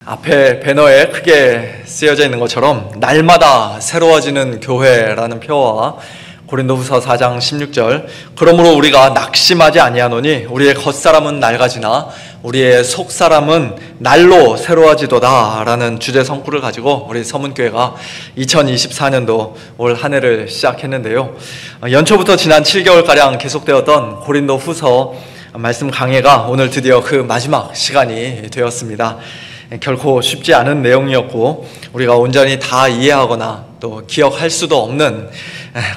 앞에 배너에 크게 쓰여져 있는 것처럼 날마다 새로워지는 교회라는 표어와 고린도후서 4장 16절 그러므로 우리가 낙심하지 아니하노니 우리의 겉사람은 낡아지나 우리의 속사람은 날로 새로워지도다 라는 주제 성구를 가지고 우리 서문교회가 2024년도 올 한 해를 시작했는데요. 연초부터 지난 7개월가량 계속되었던 고린도후서 말씀 강해가 오늘 드디어 그 마지막 시간이 되었습니다. 결코 쉽지 않은 내용이었고 우리가 온전히 다 이해하거나 또 기억할 수도 없는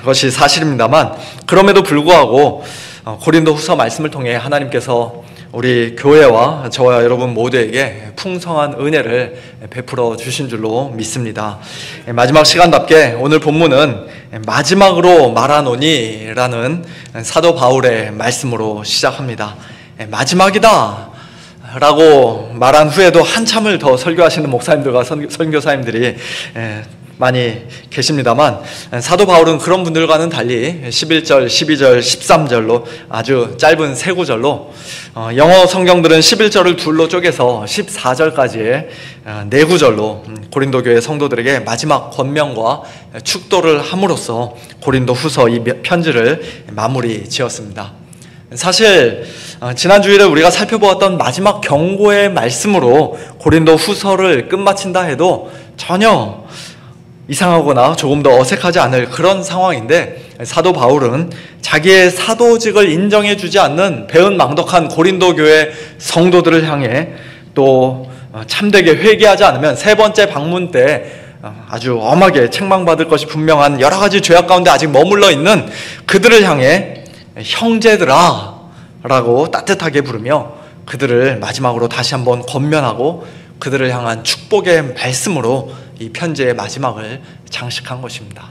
것이 사실입니다만, 그럼에도 불구하고 고린도후서 말씀을 통해 하나님께서 우리 교회와 저와 여러분 모두에게 풍성한 은혜를 베풀어 주신 줄로 믿습니다. 마지막 시간답게 오늘 본문은 마지막으로 말하노니 라는 사도 바울의 말씀으로 시작합니다. 마지막이다 라고 말한 후에도 한참을 더 설교하시는 목사님들과 선교사님들이 많이 계십니다만, 사도 바울은 그런 분들과는 달리 11절, 12절, 13절로 아주 짧은 세 구절로, 영어 성경들은 11절을 둘로 쪼개서 14절까지의 네 구절로 고린도 교회 성도들에게 마지막 권면과 축도를 함으로써 고린도 후서 이 편지를 마무리 지었습니다. 사실 지난 주일에 우리가 살펴보았던 마지막 경고의 말씀으로 고린도 후서를 끝마친다 해도 전혀 이상하거나 조금 더 어색하지 않을 그런 상황인데, 사도 바울은 자기의 사도직을 인정해 주지 않는 배은망덕한 고린도 교회 성도들을 향해 또 참되게 회개하지 않으면 세 번째 방문 때 아주 엄하게 책망받을 것이 분명한 여러 가지 죄악 가운데 아직 머물러 있는 그들을 향해 형제들아 라고 따뜻하게 부르며 그들을 마지막으로 다시 한번 권면하고 그들을 향한 축복의 말씀으로 이 편지의 마지막을 장식한 것입니다.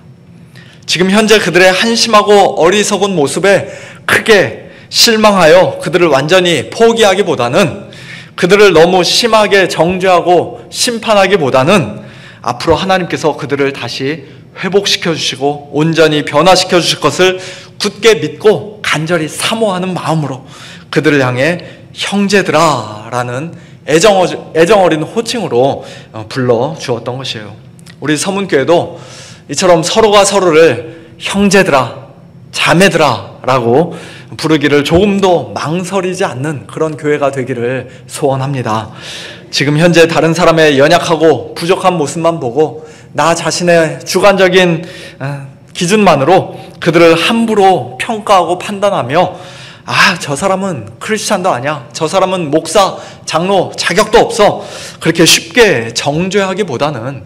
지금 현재 그들의 한심하고 어리석은 모습에 크게 실망하여 그들을 완전히 포기하기보다는, 그들을 너무 심하게 정죄하고 심판하기보다는 앞으로 하나님께서 그들을 다시 회복시켜 주시고 온전히 변화시켜 주실 것을 굳게 믿고 간절히 사모하는 마음으로 그들을 향해 형제들아 라는 애정 어린 호칭으로 불러주었던 것이에요. 우리 서문교회도 이처럼 서로가 서로를 형제들아, 자매들아 라고 부르기를 조금도 망설이지 않는 그런 교회가 되기를 소원합니다. 지금 현재 다른 사람의 연약하고 부족한 모습만 보고 나 자신의 주관적인 기준만으로 그들을 함부로 평가하고 판단하며 저 사람은 크리스찬도 아니야, 저 사람은 목사, 장로 자격도 없어, 그렇게 쉽게 정죄하기보다는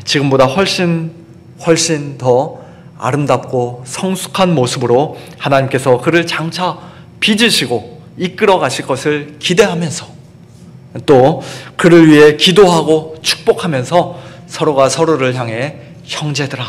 지금보다 훨씬 더 아름답고 성숙한 모습으로 하나님께서 그를 장차 빚으시고 이끌어 가실 것을 기대하면서 또 그를 위해 기도하고 축복하면서 서로가 서로를 향해 형제들아,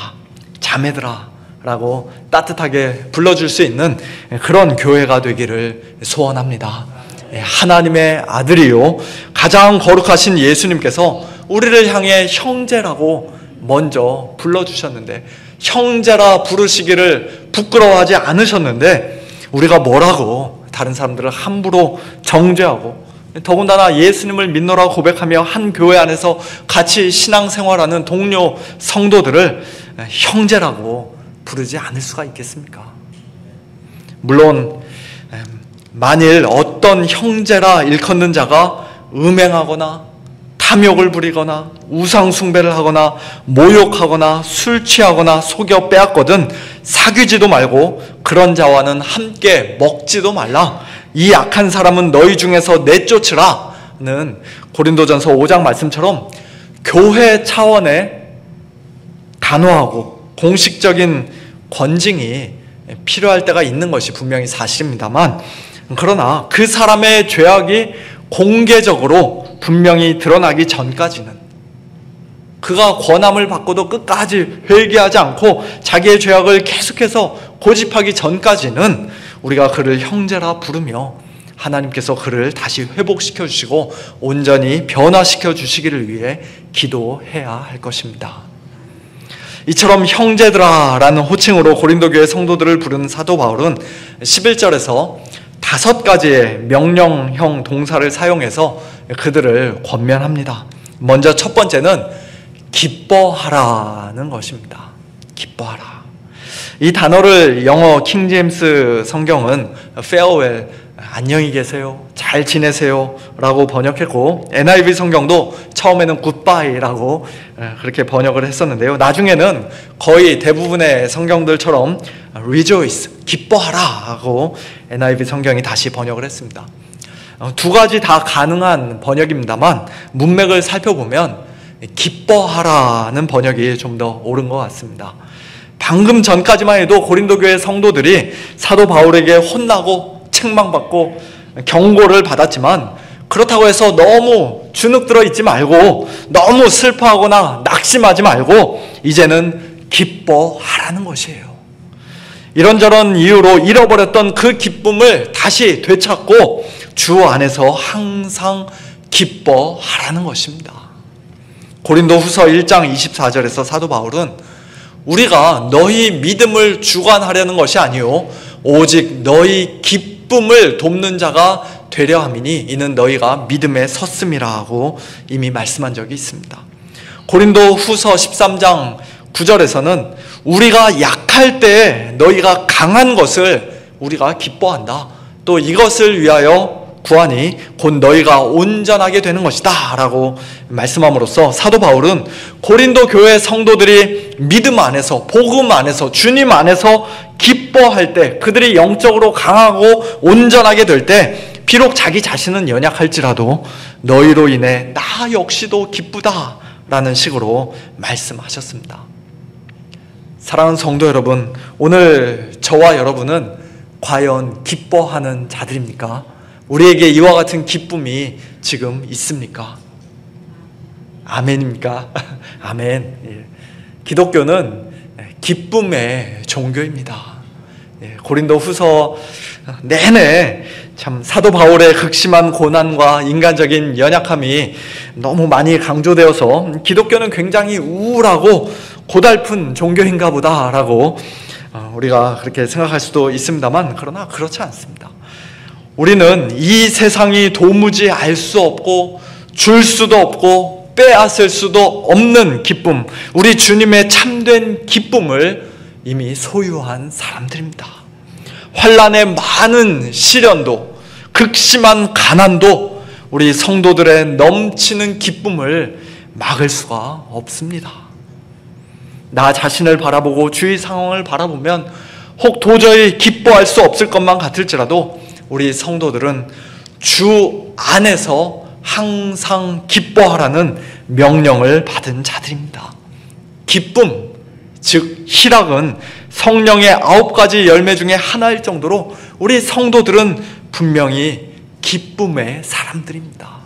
자매들아 라고 따뜻하게 불러줄 수 있는 그런 교회가 되기를 소원합니다. 하나님의 아들이요 가장 거룩하신 예수님께서 우리를 향해 형제라고 먼저 불러주셨는데, 형제라 부르시기를 부끄러워하지 않으셨는데 우리가 뭐라고 다른 사람들을 함부로 정죄하고, 더군다나 예수님을 믿노라고 고백하며 한 교회 안에서 같이 신앙생활하는 동료 성도들을 형제라고 부르지 않을 수가 있겠습니까? 물론 만일 어떤 형제라 일컫는 자가 음행하거나 탐욕을 부리거나 우상 숭배를 하거나 모욕하거나 술 취하거나 속여 빼앗거든 사귀지도 말고 그런 자와는 함께 먹지도 말라. 이 악한 사람은 너희 중에서 내쫓으라는 고린도전서 5장 말씀처럼 교회 차원의 단호하고 공식적인 권징이 필요할 때가 있는 것이 분명히 사실입니다만, 그러나 그 사람의 죄악이 공개적으로 분명히 드러나기 전까지는, 그가 권함을 받고도 끝까지 회개하지 않고 자기의 죄악을 계속해서 고집하기 전까지는 우리가 그를 형제라 부르며 하나님께서 그를 다시 회복시켜 주시고 온전히 변화시켜 주시기를 위해 기도해야 할 것입니다. 이처럼 형제들아 라는 호칭으로 고린도 교회 성도들을 부르는 사도 바울은 11절에서 5가지의 명령형 동사를 사용해서 그들을 권면합니다. 먼저 첫 번째는 기뻐하라는 것입니다. 기뻐하라. 이 단어를 영어 킹제임스 성경은 farewell, 안녕히 계세요, 잘 지내세요 라고 번역했고, NIV 성경도 처음에는 goodbye라고 그렇게 번역을 했었는데요, 나중에는 거의 대부분의 성경들처럼 rejoice, 기뻐하라 하고 NIV 성경이 다시 번역을 했습니다. 두 가지 다 가능한 번역입니다만 문맥을 살펴보면 기뻐하라는 번역이 좀 더 옳은 것 같습니다. 방금 전까지만 해도 고린도 교회 성도들이 사도 바울에게 혼나고 책망받고 경고를 받았지만, 그렇다고 해서 너무 주눅들어 있지 말고 너무 슬퍼하거나 낙심하지 말고 이제는 기뻐하라는 것이에요. 이런저런 이유로 잃어버렸던 그 기쁨을 다시 되찾고 주 안에서 항상 기뻐하라는 것입니다. 고린도 후서 1장 24절에서 사도 바울은 우리가 너희 믿음을 주관하려는 것이 아니요 오직 너희 기쁨을 돕는 자가 되려 함이니 이는 너희가 믿음에 섰음이라 하고 이미 말씀한 적이 있습니다. 고린도 후서 13장 9절에서는 우리가 약할 때 너희가 강한 것을 우리가 기뻐한다. 또 이것을 위하여 구하니 곧 너희가 온전하게 되는 것이다 라고 말씀함으로써 사도 바울은 고린도 교회 성도들이 믿음 안에서, 복음 안에서, 주님 안에서 기뻐할 때, 그들이 영적으로 강하고 온전하게 될 때 비록 자기 자신은 연약할지라도 너희로 인해 나 역시도 기쁘다 라는 식으로 말씀하셨습니다. 사랑하는 성도 여러분, 오늘 저와 여러분은 과연 기뻐하는 자들입니까? 우리에게 이와 같은 기쁨이 지금 있습니까? 아멘입니까? 아멘. 기독교는 기쁨의 종교입니다. 고린도 후서 내내 참 사도 바울의 극심한 고난과 인간적인 연약함이 너무 많이 강조되어서 기독교는 굉장히 우울하고 고달픈 종교인가 보다라고 우리가 그렇게 생각할 수도 있습니다만, 그러나 그렇지 않습니다. 우리는 이 세상이 도무지 알 수 없고 줄 수도 없고 빼앗을 수도 없는 기쁨, 우리 주님의 참된 기쁨을 이미 소유한 사람들입니다. 환난의 많은 시련도, 극심한 가난도 우리 성도들의 넘치는 기쁨을 막을 수가 없습니다. 나 자신을 바라보고 주위 상황을 바라보면 혹 도저히 기뻐할 수 없을 것만 같을지라도 우리 성도들은 주 안에서 항상 기뻐하라는 명령을 받은 자들입니다. 기쁨, 즉 희락은 성령의 9가지 열매 중에 하나일 정도로 우리 성도들은 분명히 기쁨의 사람들입니다.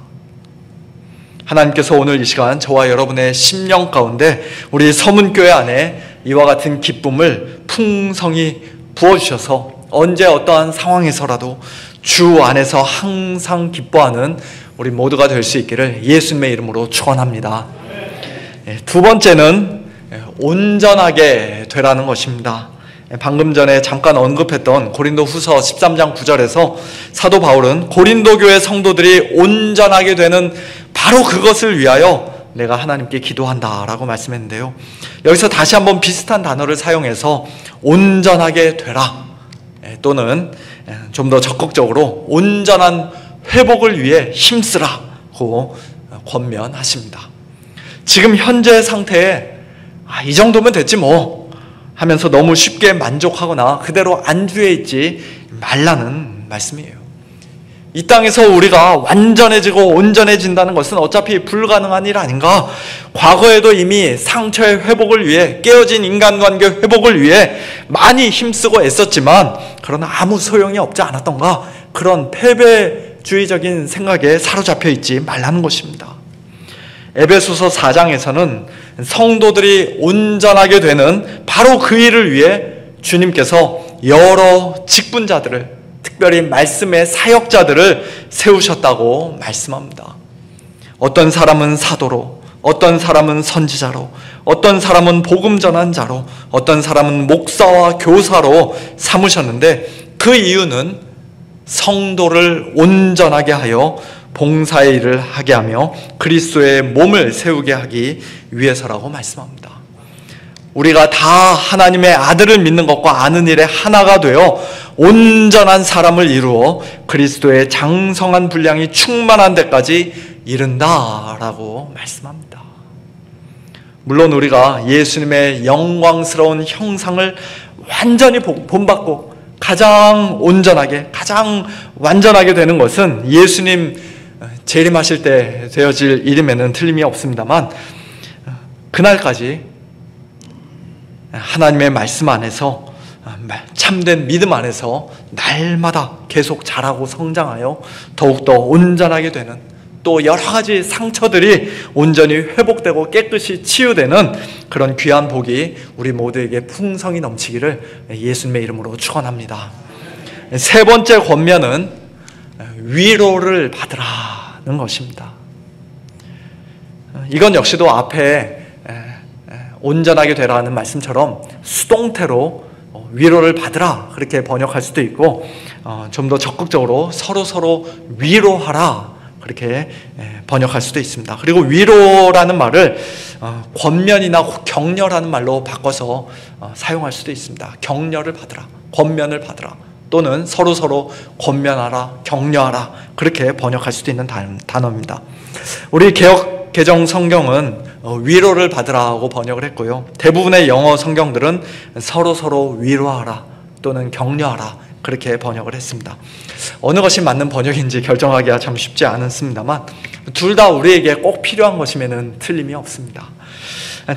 하나님께서 오늘 이 시간 저와 여러분의 심령 가운데 우리 서문교회 안에 이와 같은 기쁨을 풍성히 부어주셔서 언제 어떠한 상황에서라도 주 안에서 항상 기뻐하는 우리 모두가 될 수 있기를 예수님의 이름으로 축원합니다. 두 번째는 온전하게 되라는 것입니다. 방금 전에 잠깐 언급했던 고린도 후서 13장 9절에서 사도 바울은 고린도 교회 성도들이 온전하게 되는 바로 그것을 위하여 내가 하나님께 기도한다 라고 말씀했는데요, 여기서 다시 한번 비슷한 단어를 사용해서 온전하게 되라, 또는 좀 더 적극적으로 온전한 회복을 위해 힘쓰라고 권면하십니다. 지금 현재 상태에 이 정도면 됐지 뭐 하면서 너무 쉽게 만족하거나 그대로 안주해 있지 말라는 말씀이에요. 이 땅에서 우리가 완전해지고 온전해진다는 것은 어차피 불가능한 일 아닌가? 과거에도 이미 상처의 회복을 위해, 깨어진 인간관계 회복을 위해 많이 힘쓰고 애썼지만 그러나 아무 소용이 없지 않았던가? 그런 패배주의적인 생각에 사로잡혀 있지 말라는 것입니다. 에베소서 4장에서는 성도들이 온전하게 되는 바로 그 일을 위해 주님께서 여러 직분자들을, 특별히 말씀의 사역자들을 세우셨다고 말씀합니다. 어떤 사람은 사도로, 어떤 사람은 선지자로, 어떤 사람은 복음 전환자로, 어떤 사람은 목사와 교사로 삼으셨는데 그 이유는 성도를 온전하게 하여 봉사의 일을 하게 하며 그리스도의 몸을 세우게 하기 위해서라고 말씀합니다. 우리가 다 하나님의 아들을 믿는 것과 아는 일에 하나가 되어 온전한 사람을 이루어 그리스도의 장성한 분량이 충만한 데까지 이른다라고 말씀합니다. 물론 우리가 예수님의 영광스러운 형상을 완전히 본받고 가장 온전하게, 가장 완전하게 되는 것은 예수님 재림하실 때 되어질 일임에는 틀림이 없습니다만, 그날까지 하나님의 말씀 안에서, 참된 믿음 안에서 날마다 계속 자라고 성장하여 더욱더 온전하게 되는, 또 여러 가지 상처들이 온전히 회복되고 깨끗이 치유되는 그런 귀한 복이 우리 모두에게 풍성히 넘치기를 예수님의 이름으로 축원합니다. 세 번째 권면은 위로를 받으라는 것입니다. 이건 역시도 앞에 온전하게 되라는 말씀처럼 수동태로 위로를 받으라 그렇게 번역할 수도 있고, 좀 더 적극적으로 서로 위로하라 그렇게 번역할 수도 있습니다. 그리고 위로라는 말을 권면이나 격려라는 말로 바꿔서 사용할 수도 있습니다. 격려를 받으라, 권면을 받으라, 또는 서로 권면하라, 격려하라 그렇게 번역할 수도 있는 단어입니다. 우리 개역 개정 성경은 위로를 받으라고 번역을 했고요. 대부분의 영어 성경들은 서로 위로하라 또는 격려하라 그렇게 번역을 했습니다. 어느 것이 맞는 번역인지 결정하기가 참 쉽지 않습니다만, 둘 다 우리에게 꼭 필요한 것이면 틀림이 없습니다.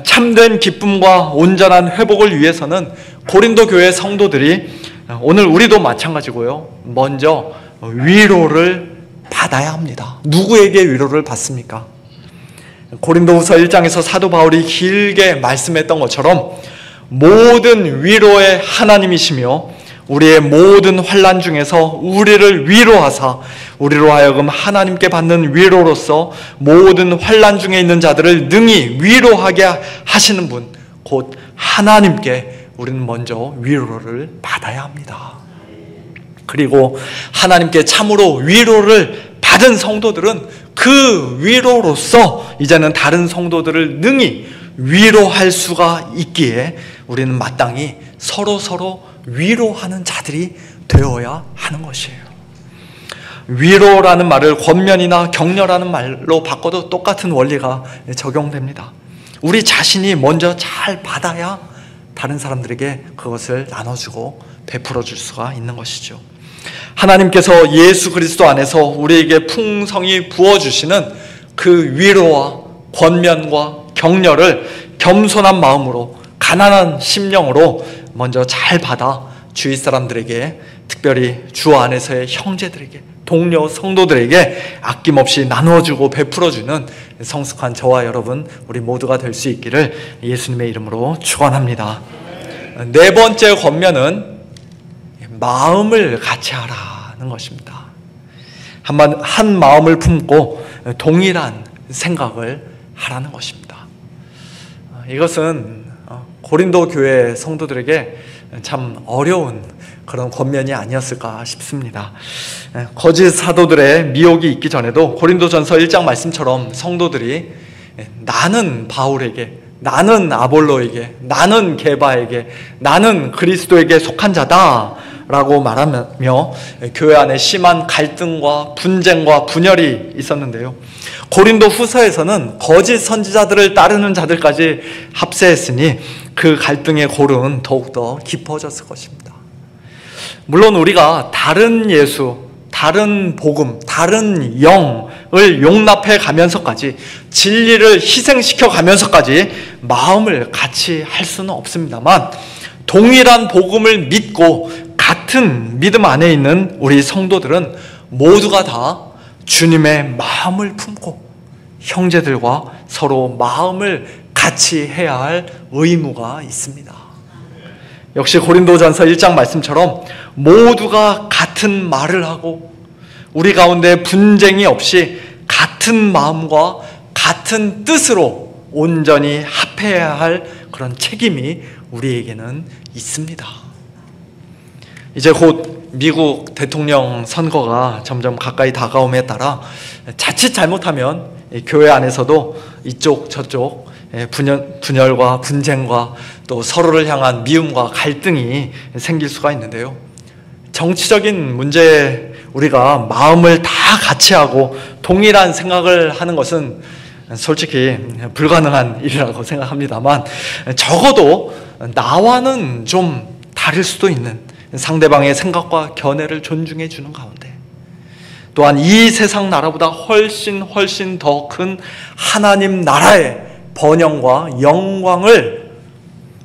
참된 기쁨과 온전한 회복을 위해서는 고린도 교회 성도들이, 오늘 우리도 마찬가지고요, 먼저 위로를 받아야 합니다. 누구에게 위로를 받습니까? 고린도후서 1장에서 사도 바울이 길게 말씀했던 것처럼 모든 위로의 하나님이시며 우리의 모든 환난 중에서 우리를 위로하사 우리로 하여금 하나님께 받는 위로로서 모든 환난 중에 있는 자들을 능히 위로하게 하시는 분, 곧 하나님께 우리는 먼저 위로를 받아야 합니다. 그리고 하나님께 참으로 위로를 받은 성도들은 그 위로로서 이제는 다른 성도들을 능히 위로할 수가 있기에 우리는 마땅히 서로 위로하는 자들이 되어야 하는 것이에요. 위로라는 말을 권면이나 격려라는 말로 바꿔도 똑같은 원리가 적용됩니다. 우리 자신이 먼저 잘 받아야 다른 사람들에게 그것을 나눠주고 베풀어 줄 수가 있는 것이죠. 하나님께서 예수 그리스도 안에서 우리에게 풍성히 부어주시는 그 위로와 권면과 격려를 겸손한 마음으로, 가난한 심령으로 먼저 잘 받아 주위 사람들에게, 특별히 주 안에서의 형제들에게, 동료 성도들에게 아낌없이 나누어주고 베풀어주는 성숙한 저와 여러분, 우리 모두가 될 수 있기를 예수님의 이름으로 축원합니다. 네 번째 권면은 마음을 같이 하라는 것입니다. 한 마음을 품고 동일한 생각을 하라는 것입니다. 이것은 고린도 교회 성도들에게 참 어려운 그런 권면이 아니었을까 싶습니다. 거짓 사도들의 미혹이 있기 전에도 고린도전서 1장 말씀처럼 성도들이 나는 바울에게, 나는 아볼로에게, 나는 게바에게, 나는 그리스도에게 속한 자다 라고 말하며 교회 안에 심한 갈등과 분쟁과 분열이 있었는데요, 고린도 후서에서는 거짓 선지자들을 따르는 자들까지 합세했으니 그 갈등의 골은 더욱더 깊어졌을 것입니다. 물론 우리가 다른 예수, 다른 복음, 다른 영을 용납해 가면서까지, 진리를 희생시켜 가면서까지 마음을 같이 할 수는 없습니다만, 동일한 복음을 믿고 같은 믿음 안에 있는 우리 성도들은 모두가 다 주님의 마음을 품고 형제들과 서로 마음을 같이 해야 할 의무가 있습니다. 역시 고린도전서 1장 말씀처럼 모두가 같은 말을 하고 우리 가운데 분쟁이 없이 같은 마음과 같은 뜻으로 온전히 합해야 할 그런 책임이 우리에게는 있습니다. 이제 곧 미국 대통령 선거가 점점 가까이 다가옴에 따라 자칫 잘못하면 교회 안에서도 이쪽 저쪽 분열과 분쟁과 또 서로를 향한 미움과 갈등이 생길 수가 있는데요. 정치적인 문제에 우리가 마음을 다 같이 하고 동일한 생각을 하는 것은 솔직히 불가능한 일이라고 생각합니다만, 적어도 나와는 좀 다를 수도 있는 상대방의 생각과 견해를 존중해 주는 가운데, 또한 이 세상 나라보다 훨씬 더 큰 하나님 나라의 번영과 영광을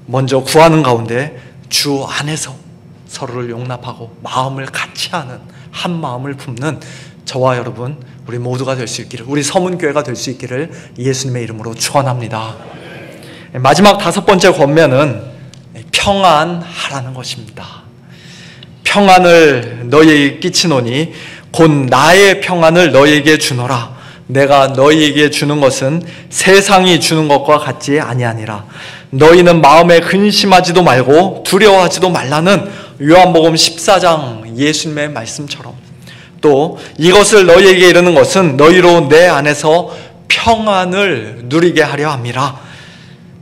먼저 구하는 가운데 주 안에서 서로를 용납하고 마음을 같이 하는, 한 마음을 품는 저와 여러분, 우리 모두가 될 수 있기를, 우리 서문교회가 될 수 있기를 예수님의 이름으로 축원합니다. 마지막 5번째 권면은 평안하라는 것입니다. 평안을 너희에게 끼치노니 곧 나의 평안을 너희에게 주노라. 내가 너희에게 주는 것은 세상이 주는 것과 같지 아니하니라. 너희는 마음에 근심하지도 말고 두려워하지도 말라는 요한복음 14장 예수님의 말씀처럼, 또 이것을 너희에게 이르는 것은 너희로 내 안에서 평안을 누리게 하려 함이라.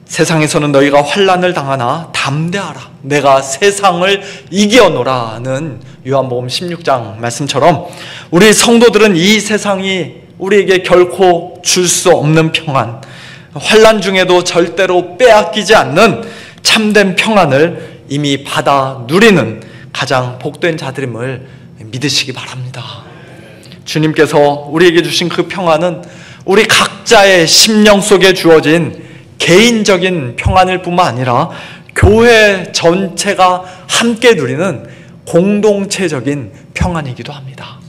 세상에서는 너희가 환난을 당하나 담대하라. 내가 세상을 이겨노라는 요한복음 16장 말씀처럼, 우리 성도들은 이 세상이 우리에게 결코 줄 수 없는 평안, 환난 중에도 절대로 빼앗기지 않는 참된 평안을 이미 받아 누리는 가장 복된 자들임을 믿으시기 바랍니다. 주님께서 우리에게 주신 그 평안은 우리 각자의 심령 속에 주어진 개인적인 평안일 뿐만 아니라 교회 전체가 함께 누리는 공동체적인 평안이기도 합니다.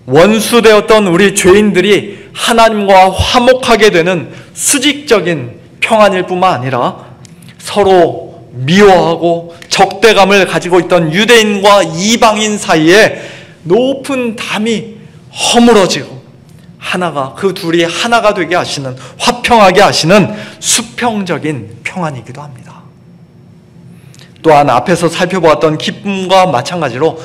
원수되었던 우리 죄인들이 하나님과 화목하게 되는 수직적인 평안일 뿐만 아니라 서로 미워하고 적대감을 가지고 있던 유대인과 이방인 사이에 높은 담이 허물어지고 그 둘이 하나가 되게 하시는, 화평하게 하시는 수평적인 평안이기도 합니다. 또한 앞에서 살펴보았던 기쁨과 마찬가지로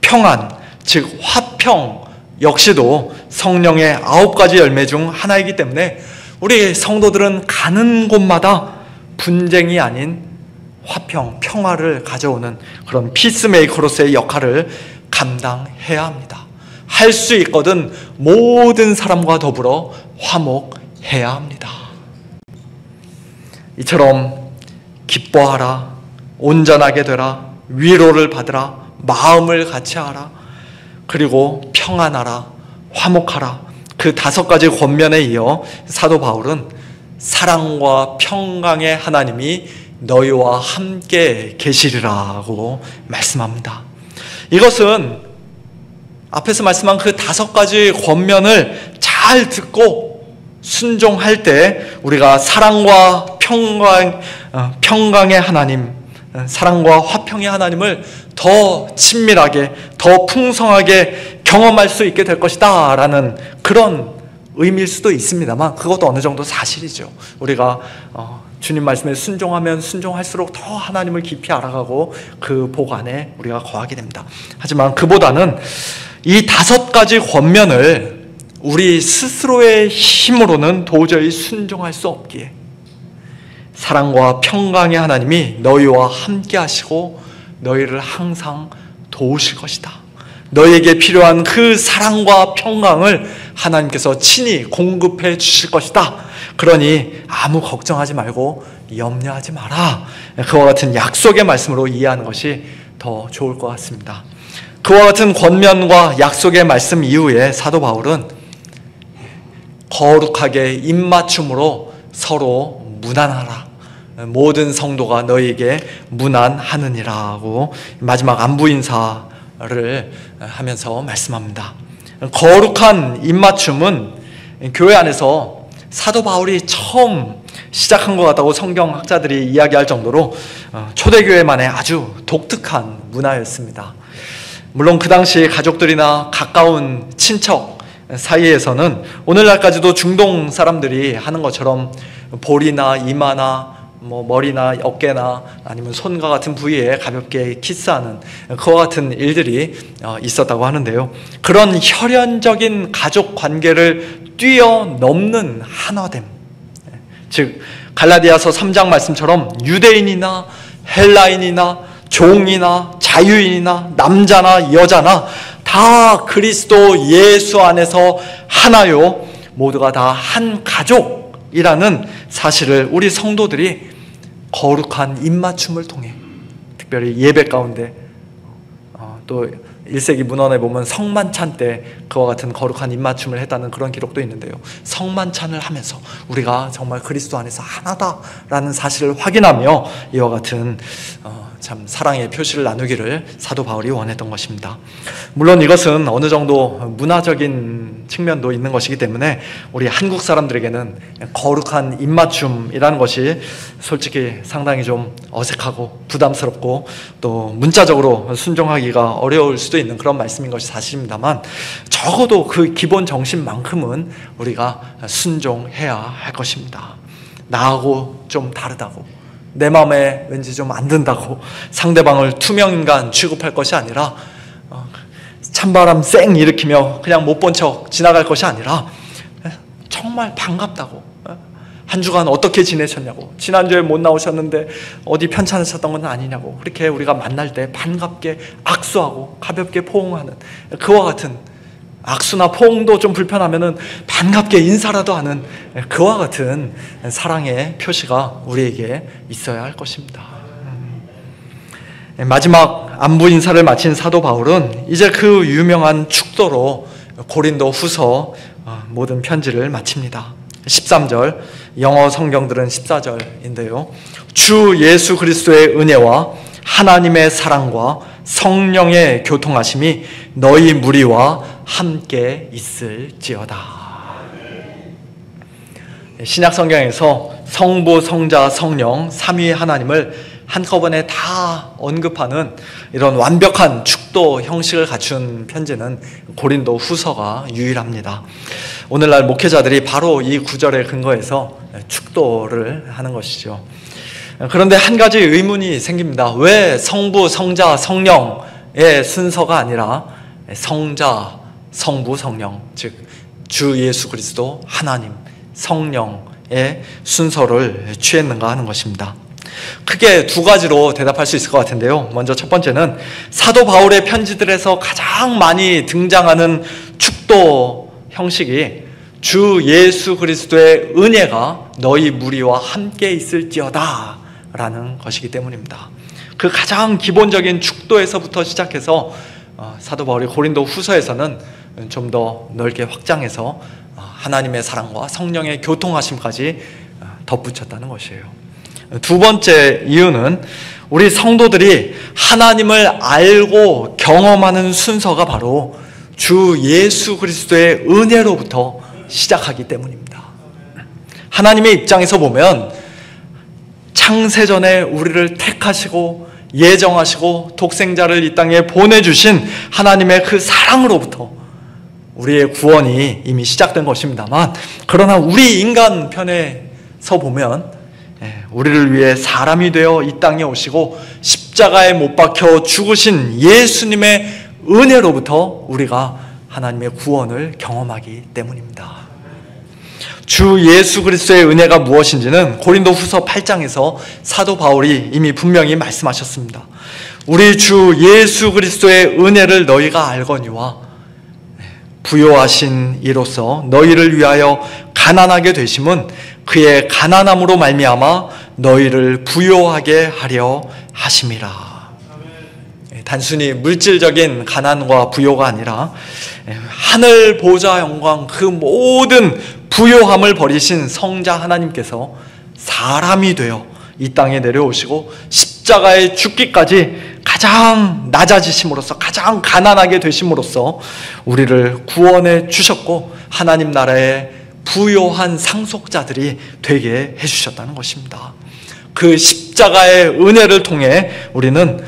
평안, 즉 화평 역시도 성령의 9가지 열매 중 하나이기 때문에 우리 성도들은 가는 곳마다 분쟁이 아닌 화평, 평화를 가져오는 그런 피스메이커로서의 역할을 감당해야 합니다. 할 수 있거든 모든 사람과 더불어 화목해야 합니다. 이처럼 기뻐하라, 온전하게 되라, 위로를 받으라, 마음을 같이 하라, 그리고 평안하라, 화목하라, 그 5가지 권면에 이어 사도 바울은 사랑과 평강의 하나님이 너희와 함께 계시리라고 말씀합니다. 이것은 앞에서 말씀한 그 5가지 권면을 잘 듣고 순종할 때 우리가 사랑과 평강의 하나님, 사랑과 화평의 하나님을 더 친밀하게, 더 풍성하게 경험할 수 있게 될 것이다 라는 그런 의미일 수도 있습니다만, 그것도 어느 정도 사실이죠. 우리가 주님 말씀에 순종하면 순종할수록 더 하나님을 깊이 알아가고 그 복 안에 우리가 거하게 됩니다. 하지만 그보다는 이 5가지 권면을 우리 스스로의 힘으로는 도저히 순종할 수 없기에 사랑과 평강의 하나님이 너희와 함께 하시고 너희를 항상 도우실 것이다. 너희에게 필요한 그 사랑과 평강을 하나님께서 친히 공급해 주실 것이다. 그러니 아무 걱정하지 말고 염려하지 마라. 그와 같은 약속의 말씀으로 이해하는 것이 더 좋을 것 같습니다. 그와 같은 권면과 약속의 말씀 이후에 사도 바울은 거룩하게 입맞춤으로 서로 무난하라. 모든 성도가 너희에게 무난하느니라고 마지막 안부 인사를 하면서 말씀합니다. 거룩한 입맞춤은 교회 안에서 사도 바울이 처음 시작한 것 같다고 성경학자들이 이야기할 정도로 초대교회만의 아주 독특한 문화였습니다. 물론 그 당시 가족들이나 가까운 친척 사이에서는 오늘날까지도 중동 사람들이 하는 것처럼 볼이나 이마나 뭐 머리나 어깨나 아니면 손과 같은 부위에 가볍게 키스하는 그와 같은 일들이 있었다고 하는데요. 그런 혈연적인 가족 관계를 뛰어넘는 하나됨, 즉 갈라디아서 3장 말씀처럼 유대인이나 헬라인이나 종이나 자유인이나 남자나 여자나 다 그리스도 예수 안에서 하나요, 모두가 다 한 가족이라는 사실을 우리 성도들이 거룩한 입맞춤을 통해, 특별히 예배 가운데 또 1세기 문헌에 보면 성만찬 때 그와 같은 거룩한 입맞춤을 했다는 그런 기록도 있는데요. 성만찬을 하면서 우리가 정말 그리스도 안에서 하나다라는 사실을 확인하며 이와 같은 참 사랑의 표시를 나누기를 사도 바울이 원했던 것입니다. 물론 이것은 어느 정도 문화적인 측면도 있는 것이기 때문에 우리 한국 사람들에게는 거룩한 입맞춤이라는 것이 솔직히 상당히 좀 어색하고 부담스럽고 또 문자적으로 순종하기가 어려울 수도 있는 그런 말씀인 것이 사실입니다만, 적어도 그 기본 정신만큼은 우리가 순종해야 할 것입니다. 나하고 좀 다르다고, 내 마음에 왠지 좀 안 든다고 상대방을 투명인간 취급할 것이 아니라, 찬바람 쌩 일으키며 그냥 못 본 척 지나갈 것이 아니라, 정말 반갑다고, 한 주간 어떻게 지내셨냐고, 지난주에 못 나오셨는데 어디 편찮으셨던 건 아니냐고, 그렇게 우리가 만날 때 반갑게 악수하고 가볍게 포옹하는 그와 같은, 악수나 포옹도 좀 불편하면은 반갑게 인사라도 하는 그와 같은 사랑의 표시가 우리에게 있어야 할 것입니다. 마지막 안부 인사를 마친 사도 바울은 이제 그 유명한 축도로 고린도 후서 모든 편지를 마칩니다. 13절, 영어 성경들은 14절인데요. 주 예수 그리스도의 은혜와 하나님의 사랑과 성령의 교통하심이 너희 무리와 함께 있을지어다. 신약 성경에서 성부, 성자, 성령, 삼위 하나님을 한꺼번에 다 언급하는 이런 완벽한 축도 형식을 갖춘 편지는 고린도 후서가 유일합니다. 오늘날 목회자들이 바로 이 구절에 근거해서 축도를 하는 것이죠. 그런데 한 가지 의문이 생깁니다. 왜 성부, 성자, 성령의 순서가 아니라 성자, 성부, 성령, 즉 주 예수 그리스도 하나님, 성령의 순서를 취했는가 하는 것입니다. 크게 두 가지로 대답할 수 있을 것 같은데요. 먼저 첫 번째는 사도 바울의 편지들에서 가장 많이 등장하는 축도 형식이 주 예수 그리스도의 은혜가 너희 무리와 함께 있을지어다 라는 것이기 때문입니다. 그 가장 기본적인 축도에서부터 시작해서 사도 바울이 고린도 후서에서는 좀 더 넓게 확장해서 하나님의 사랑과 성령의 교통하심까지 덧붙였다는 것이에요. 두 번째 이유는 우리 성도들이 하나님을 알고 경험하는 순서가 바로 주 예수 그리스도의 은혜로부터 시작하기 때문입니다. 하나님의 입장에서 보면 창세전에 우리를 택하시고 예정하시고 독생자를 이 땅에 보내주신 하나님의 그 사랑으로부터 우리의 구원이 이미 시작된 것입니다만, 그러나 우리 인간 편에서 보면 우리를 위해 사람이 되어 이 땅에 오시고 십자가에 못 박혀 죽으신 예수님의 은혜로부터 우리가 하나님의 구원을 경험하기 때문입니다. 주 예수 그리스도의 은혜가 무엇인지는 고린도 후서 8장에서 사도 바울이 이미 분명히 말씀하셨습니다. 우리 주 예수 그리스도의 은혜를 너희가 알거니와 부요하신 이로써 너희를 위하여 가난하게 되심은 그의 가난함으로 말미암아 너희를 부요하게 하려 하심이라. 단순히 물질적인 가난과 부요가 아니라 하늘 보좌 영광 그 모든 부요함을 버리신 성자 하나님께서 사람이 되어 이 땅에 내려오시고 십자가에 죽기까지 가장 낮아지심으로써, 가장 가난하게 되심으로써 우리를 구원해 주셨고 하나님 나라의 부요한 상속자들이 되게 해주셨다는 것입니다. 그 십자가의 은혜를 통해 우리는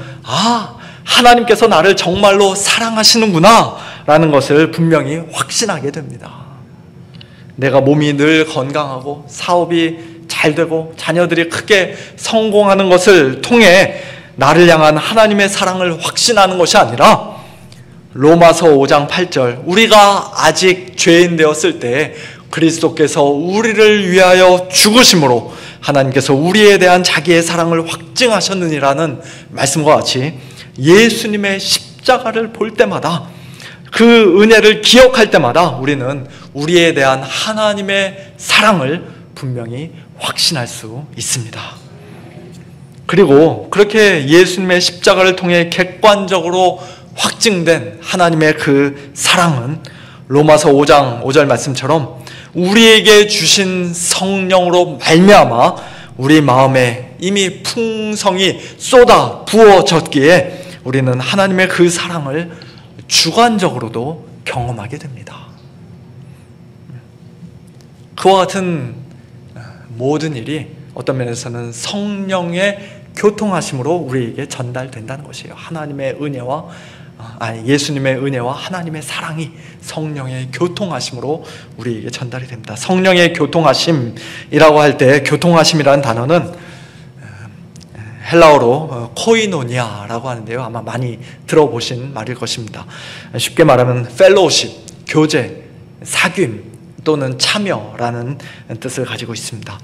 하나님께서 나를 정말로 사랑하시는구나 라는 것을 분명히 확신하게 됩니다. 내가 몸이 늘 건강하고 사업이 잘 되고 자녀들이 크게 성공하는 것을 통해 나를 향한 하나님의 사랑을 확신하는 것이 아니라 로마서 5장 8절 우리가 아직 죄인 되었을 때 그리스도께서 우리를 위하여 죽으심으로 하나님께서 우리에 대한 자기의 사랑을 확증하셨느니라는 말씀과 같이 예수님의 십자가를 볼 때마다 그 은혜를 기억할 때마다 우리는 우리에 대한 하나님의 사랑을 분명히 확신할 수 있습니다. 그리고 그렇게 예수님의 십자가를 통해 객관적으로 확증된 하나님의 그 사랑은 로마서 5장 5절 말씀처럼 우리에게 주신 성령으로 말미암아 우리 마음에 이미 풍성히 쏟아 부어졌기에 우리는 하나님의 그 사랑을 주관적으로도 경험하게 됩니다. 그와 같은 모든 일이 어떤 면에서는 성령의 교통하심으로 우리에게 전달된다는 것이에요. 하나님의 은혜와 예수님의 은혜와 하나님의 사랑이 성령의 교통하심으로 우리에게 전달이 됩니다. 성령의 교통하심이라고 할 때 교통하심이라는 단어는 헬라어로 코이노니아라고 하는데요. 아마 많이 들어보신 말일 것입니다. 쉽게 말하면 펠로우십, 교제, 사귐 또는 참여라는 뜻을 가지고 있습니다.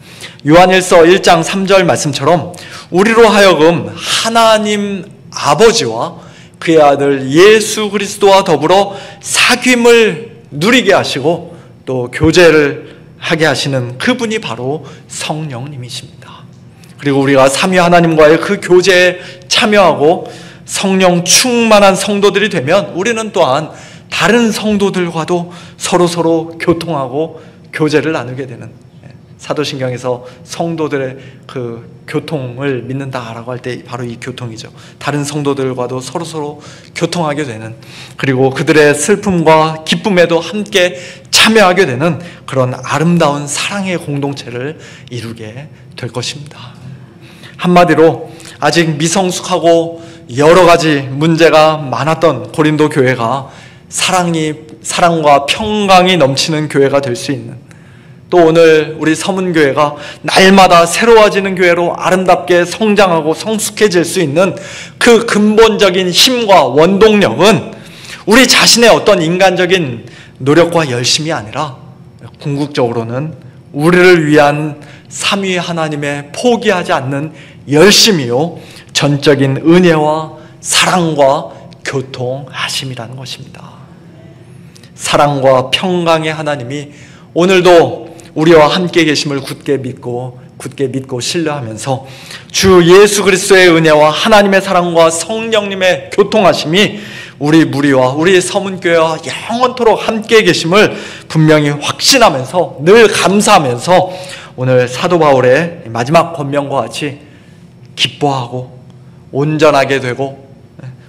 요한일서 1장 3절 말씀처럼 우리로 하여금 하나님 아버지와 그의 아들 예수 그리스도와 더불어 사귐을 누리게 하시고 또 교제를 하게 하시는 그분이 바로 성령님이십니다. 그리고 우리가 삼위 하나님과의 그 교제에 참여하고 성령 충만한 성도들이 되면 우리는 또한 다른 성도들과도 서로 교통하고 교제를 나누게 되는, 사도신경에서 성도들의 그 교통을 믿는다라고 할 때 바로 이 교통이죠. 다른 성도들과도 서로 교통하게 되는, 그리고 그들의 슬픔과 기쁨에도 함께 참여하게 되는 그런 아름다운 사랑의 공동체를 이루게 될 것입니다. 한마디로 아직 미성숙하고 여러 가지 문제가 많았던 고린도 교회가 사랑과 평강이 넘치는 교회가 될 수 있는, 또 오늘 우리 서문교회가 날마다 새로워지는 교회로 아름답게 성장하고 성숙해질 수 있는 그 근본적인 힘과 원동력은 우리 자신의 어떤 인간적인 노력과 열심이 아니라 궁극적으로는 우리를 위한 삼위 하나님의 포기하지 않는 열심이요 전적인 은혜와 사랑과 교통하심이라는 것입니다. 사랑과 평강의 하나님이 오늘도 우리와 함께 계심을 굳게 믿고 신뢰하면서 주 예수 그리스도의 은혜와 하나님의 사랑과 성령님의 교통하심이 우리 무리와 우리 서문교회와 영원토록 함께 계심을 분명히 확신하면서 늘 감사하면서 오늘 사도 바울의 마지막 권면과 같이 기뻐하고 온전하게 되고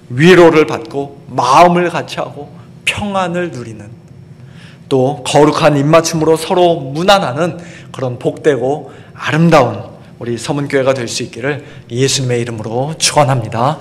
위로를 받고 마음을 같이하고 평안을 누리는, 또 거룩한 입맞춤으로 서로 문안하는 그런 복되고 아름다운 우리 서문교회가 될 수 있기를 예수님의 이름으로 축원합니다.